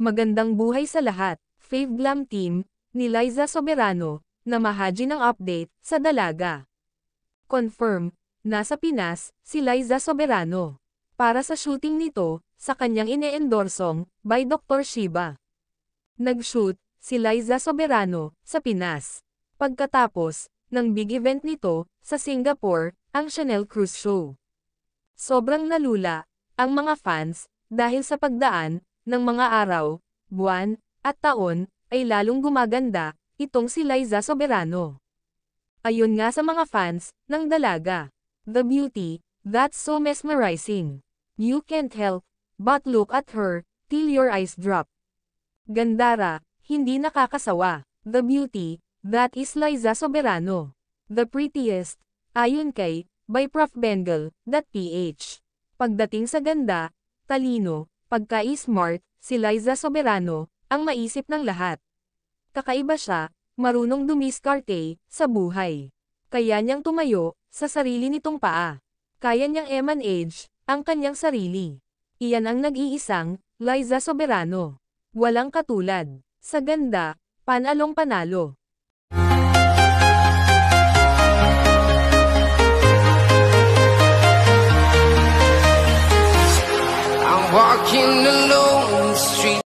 Magandang buhay sa lahat, Fave Glam Team, ni Liza Soberano, na mahaji ng update sa dalaga. Confirm, nasa Pinas, si Liza Soberano. Para sa shooting nito, sa kanyang ine-endorsong, by Dr. Shiba. Nag-shoot, si Liza Soberano, sa Pinas. Pagkatapos, ng big event nito, sa Singapore, ang Chanel Cruise Show. Sobrang nalula, ang mga fans, dahil sa pagdaan, ng mga araw, buwan, at taon, ay lalong gumaganda, itong si Liza Soberano. Ayon nga sa mga fans, ng dalaga. The beauty, that's so mesmerizing. You can't help, but look at her, till your eyes drop. Gandara, hindi nakakasawa. The beauty, that is Liza Soberano. The prettiest, ayon kay, by Prof. Bengal.ph. Pagdating sa ganda, talino, pagka-smart, si Liza Soberano, ang maisip ng lahat. Kakaiba siya, marunong dumiskarte, sa buhay. Kaya niyang tumayo, sa sarili nitong paa. Kaya niyang i-manage, ang kanyang sarili. Iyan ang nag-iisang, Liza Soberano. Walang katulad. Sa ganda, panalong panalo.